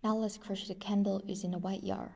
Now let's crochet the candle using a white yarn.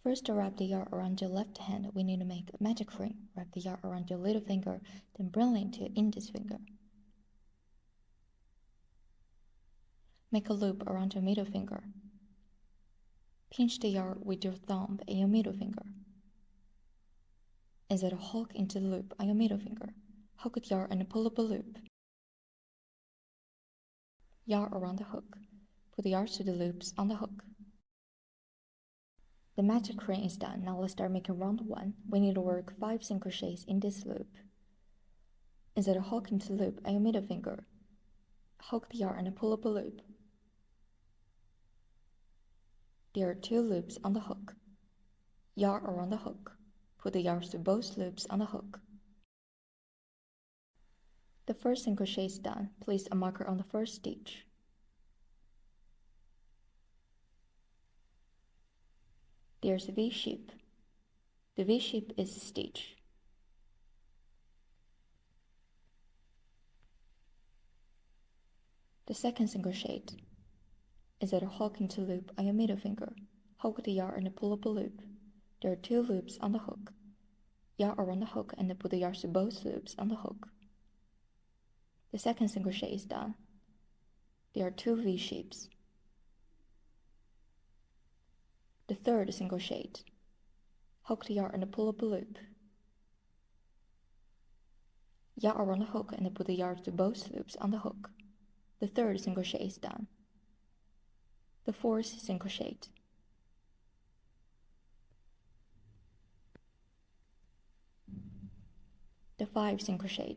First, to wrap the yarn around your left hand, we need to make a magic ring. Wrap the yarn around your little finger, then bring it to your index finger. Make a loop around your middle finger. Pinch the yarn with your thumb and your middle finger. Insert a hook into the loop on your middle finger. Hook the yarn and pull up a loop. Yarn around the hook. Put the yarn to the loops on the hook. The magic ring is done. Now let's start making round 1. We need to work 5 single crochets in this loop. Insert a hook into the loop on your middle finger. Hook the yarn and pull up a loop. There are 2 loops on the hook. Yarn around the hook. Put the yarns to both loops on the hook. The first single crochet is done. Place a marker on the first stitch. There's a V-shape. The V-shape is a stitch. The second single crochet is at a hook into loop on your middle finger. Hook the yarn and pull up a loop. There are 2 loops on the hook. Yarn around the hook and put the yarns to both loops on the hook. The second single crochet is done. There are 2 V-shapes. The third single crochet. Hook the yarn and pull up a loop. Yarn around the hook and put the yarn to both loops on the hook. The third single crochet is done. The fourth single crochet. The 5 single crochet.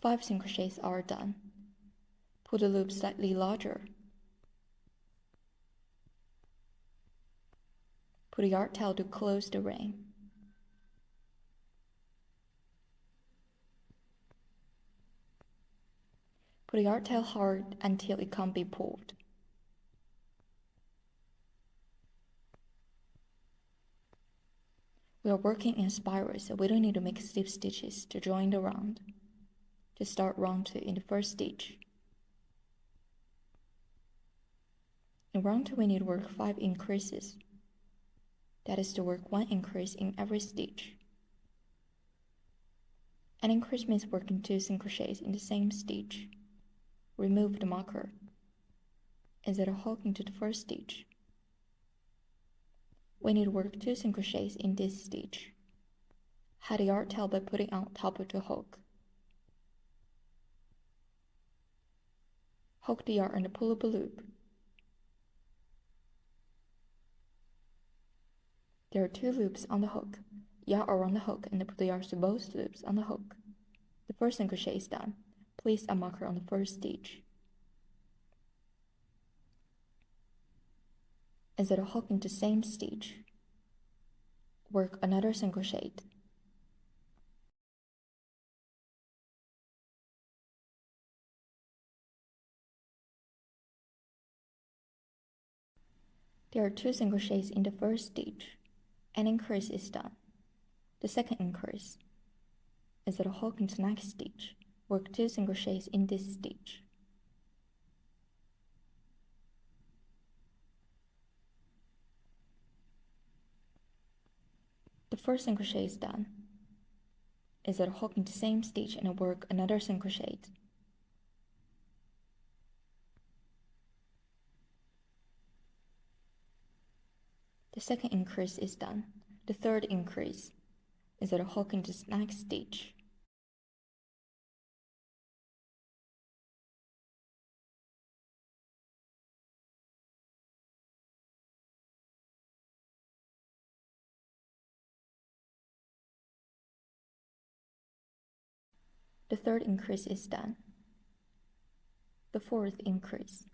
Five single crochets are done. Put the loop slightly larger. Put a yarn tail to close the ring. Put a yarn tail hard until it can't be pulled. We are working in spirals, so we don't need to make slip stitches to join the round. Just start round 2 in the first stitch. In round 2, we need to work 5 increases. That is to work 1 increase in every stitch. An increase means working 2 single crochets in the same stitch. Remove the marker. Insert a hook into the first stitch. We need to work 2 single crochets in this stitch. Hide the yarn tail by putting on top of the hook. Hook the yarn and pull up a loop. There are 2 loops on the hook. Yarn around the hook and put the yarns to both loops on the hook. The first single crochet is done. Place a marker on the first stitch. Insert a hook into the same stitch. Work another single crochet. There are 2 single crochets in the first stitch. An increase is done. The second increase. Insert a hook into the next stitch. Work 2 single crochets in this stitch. The first single crochet is done. Insert a hook into the same stitch and work another single crochet. The second increase is done. The third increase. Insert a hook into the next stitch. The third increase is done. The fourth increase.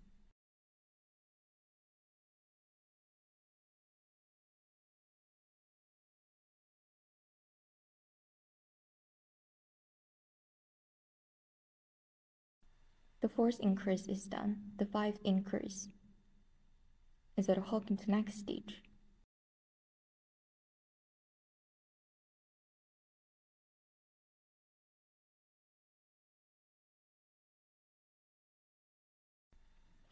The fourth increase is done. The fifth increase. Insert a hook into the next stitch.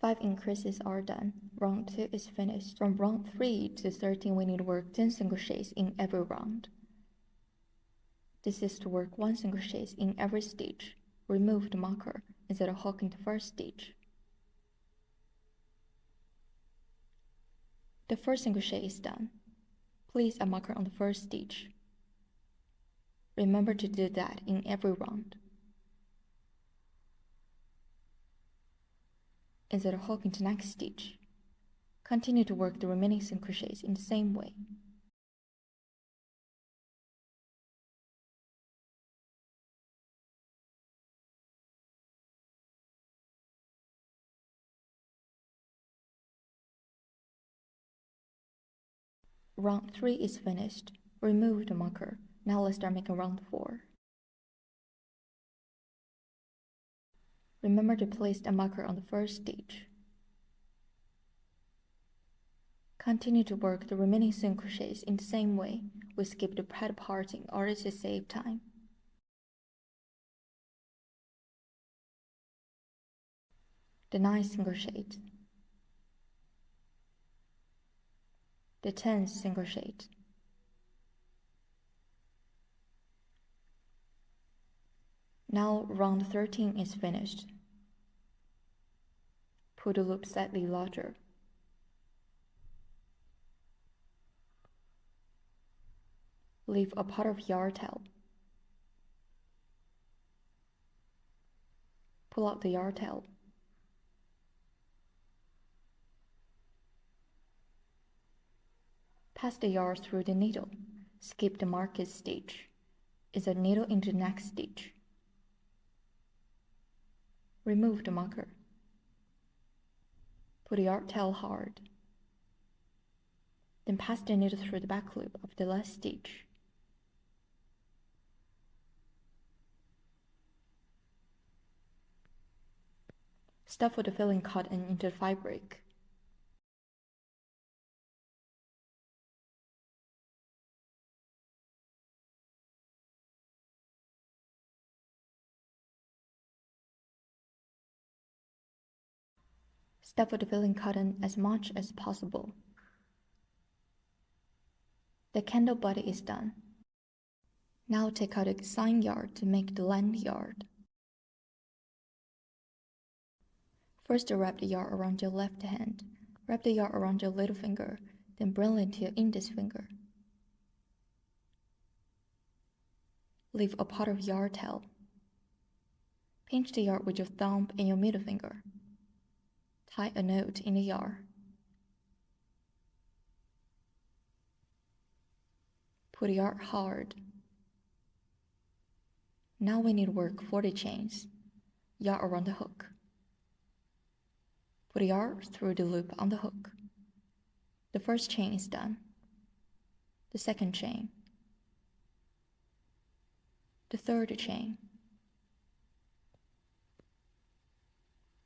5 increases are done. Round 2 is finished. From round 3 to 13 we need to work 10 single crochets in every round. This is to work 1 single crochet in every stitch. Remove the marker instead of hooking the first stitch. The first single crochet is done. Place a marker on the first stitch. Remember to do that in every round. Instead of hooking the next stitch, continue to work the remaining single crochets in the same way. Round 3 is finished. Remove the marker. Now let's start making round 4. Remember to place a marker on the first stitch. Continue to work the remaining single crochets in the same way. We skip the pad part in order to save time. The 9th single crochet, the 10th single crochet, now round 13 is finished. Put the loop slightly larger. Leave a part of yarn tail. Pull out the yarn tail. Pass the yarn through the needle. Skip the marked stitch. Insert needle into the next stitch. Remove the marker. Put the yarn tail hard. Then pass the needle through the back loop of the last stitch. Stuff with the filling cotton into the fabric. Stuff with the filling cotton as much as possible. The candle body is done. Now take out the sign yarn to make the land yarn. First wrap the yarn around your left hand. Wrap the yarn around your little finger, then bring it to your index finger. Leave a part of yarn tail. Pinch the yarn with your thumb and your middle finger. Tie a knot in the yarn. Put the yarn hard. Now we need to work 40 chains. Yarn around the hook. Put the yarn through the loop on the hook. The first chain is done. The second chain. The third chain.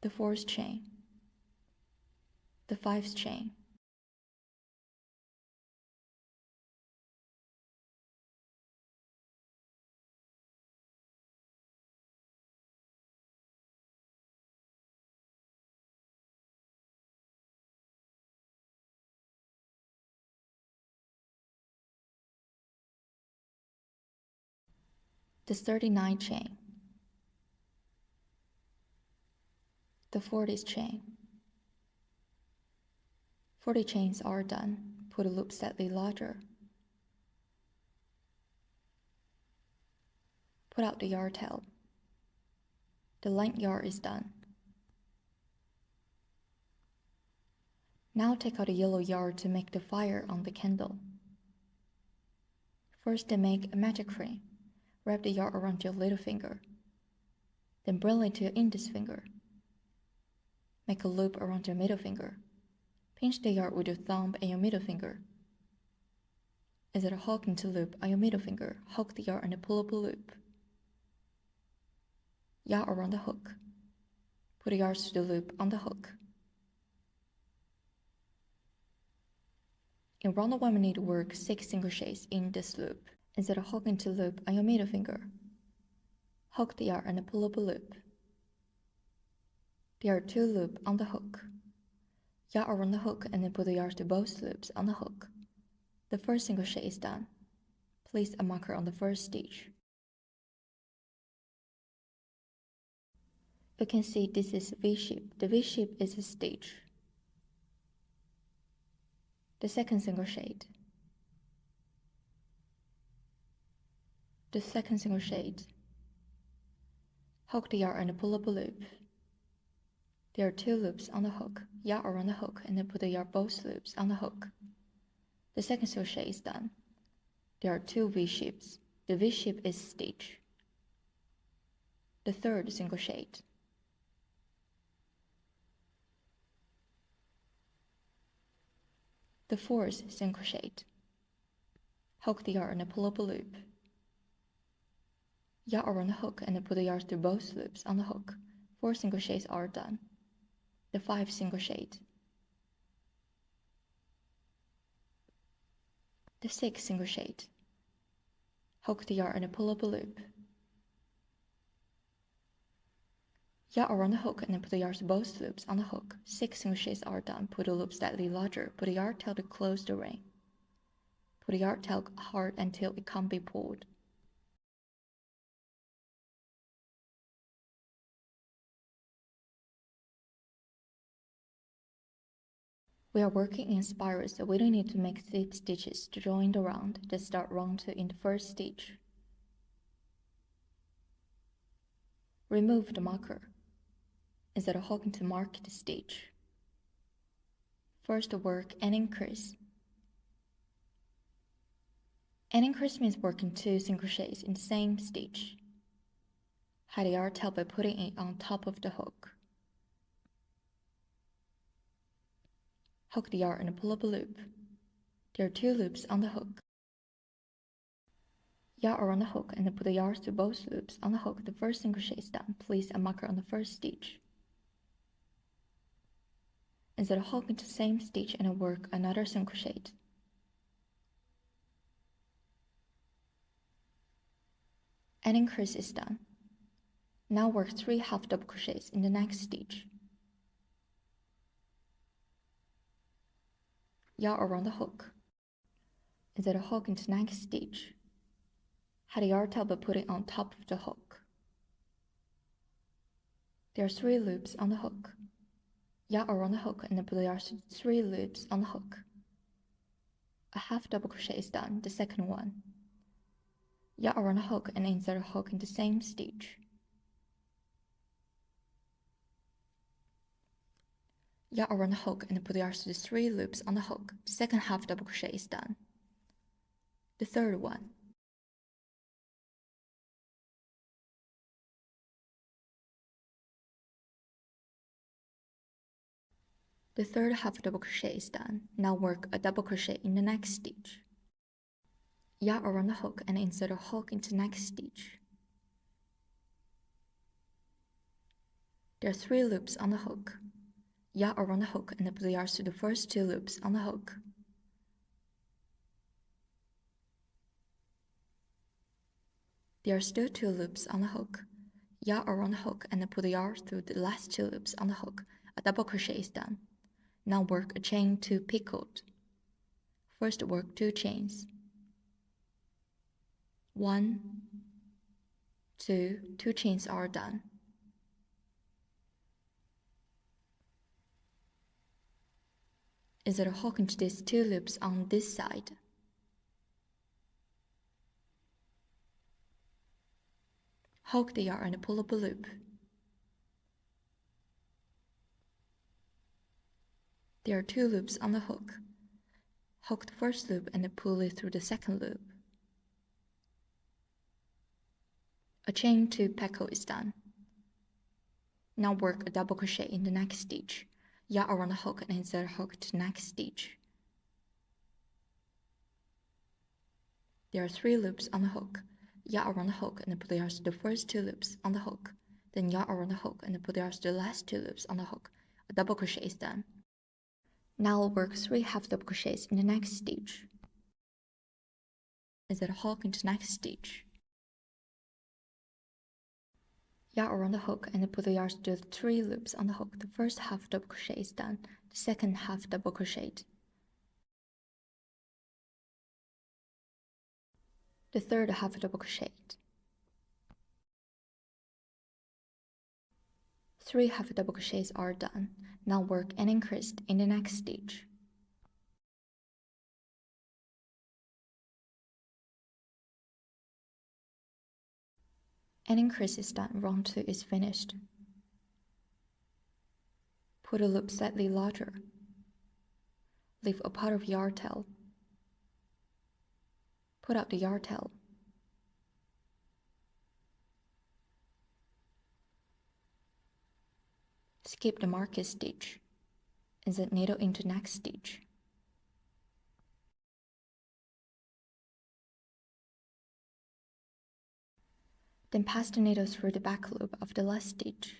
The fourth chain. The 5th chain. The 39th chain. The 40th chain. 40 chains are done. Put the loop slightly larger. Put out the yarn tail. The length yarn is done. Now take out the yellow yarn to make the fire on the candle. First make a magic ring. Wrap the yarn around your little finger. Then bring it to your index finger. Make a loop around your middle finger. Pinch the yarn with your thumb and your middle finger. Instead of hooking the loop on your middle finger, hook the yarn and pull up a loop. Yarn around the hook. Put the yarn to the loop on the hook. In round 1 we need to work 6 single crochets in this loop. Instead of hooking the loop on your middle finger, hook the yarn and pull up a loop. There are 2 loops on the hook. Yarn around the hook and then put the yarn to both loops on the hook. The first single crochet is done. Place a marker on the first stitch. You can see this is V shape. The V shape is a stitch. The second single crochet. The second single crochet. Hook the yarn and pull up a loop. There are 2 loops on the hook. Yarn around the hook and then put the yarn both loops on the hook. The second single crochet is done. There are 2 V shapes. The V shape is stitch. The third single crochet. The fourth single crochet. Hook the yarn and pull up a loop. Yarn around the hook and then put the yarn through both loops on the hook. 4 single crochets are done. The 5 single crochet. The 6 single crochet. Hook the yarn and pull up a loop. Yarn around the hook and then put the yarn to both loops on the hook. 6 single crochets are done. Put the loop slightly larger. Put the yarn tail to close the ring. Put the yarn tail hard until it can't be pulled. We are working in spirals, so we don't need to make slip stitches to join the round. Just start round 2 in the first stitch. Remove the marker instead of hooking to mark the stitch. First work an increase. An increase means working 2 single crochets in the same stitch. Hide the yarn tail by putting it on top of the hook. Hook the yarn and pull up a loop. There are 2 loops on the hook. Yarn around the hook and then put the yarn through both loops on the hook. The first single crochet is done. Place a marker on the first stitch. Instead of hooking to the same stitch and work another single crochet. An increase is done. Now work 3 half double crochets in the next stitch. Yarn around the hook. Instead of hooking to the next stitch, hide the yarn tail by putting on top of the hook. There are 3 loops on the hook. Yarn around the hook and then put the yarn to 3 loops on the hook. A half double crochet is done, the second one. Yarn around the hook and insert a hook in the same stitch. Yarn around the hook and put the yarn to the 3 loops on the hook. The second half double crochet is done. The third one. The third half double crochet is done. Now work a double crochet in the next stitch. Yarn around the hook and insert a hook into the next stitch. There are 3 loops on the hook. Yarn around the hook and put the yarn to the first 2 loops on the hook. There are still 2 loops on the hook. Yarn around the hook and put the yarn through the last 2 loops on the hook. A double crochet is done. Now work a chain to picot. First work 2 chains. 1, 2, 2 chains are done. Instead of hooking to these 2 loops on this side, hook the yarn and pull up a loop. There are 2 loops on the hook. Hook the first loop and pull it through the second loop. A chain to picot is done. Now work a double crochet in the next stitch. Yarn around the hook and insert a hook to the next stitch. There are 3 loops on the hook. Yarn around the hook and put the yarn to the first 2 loops on the hook. Then yarn around the hook and put the yarn to the last 2 loops on the hook. A double crochet is done. Now work 3 half double crochets in the next stitch. Insert a hook into the next stitch. Yarn around the hook and put the yarns to the 3 loops on the hook. The first half double crochet is done, the second half double crocheted. The third half double crocheted. 3 half double crochets are done. Now work an increase in the next stitch. An increase is done, round 2 is finished. Put a loop slightly larger. Leave a part of yarn tail. Put out the yarn tail. Skip the market stitch. Insert needle into next stitch. Then pass the needle through the back loop of the last stitch.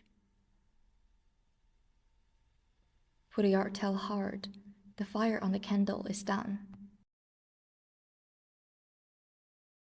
Put the yarn tail hard. The fire on the candle is done.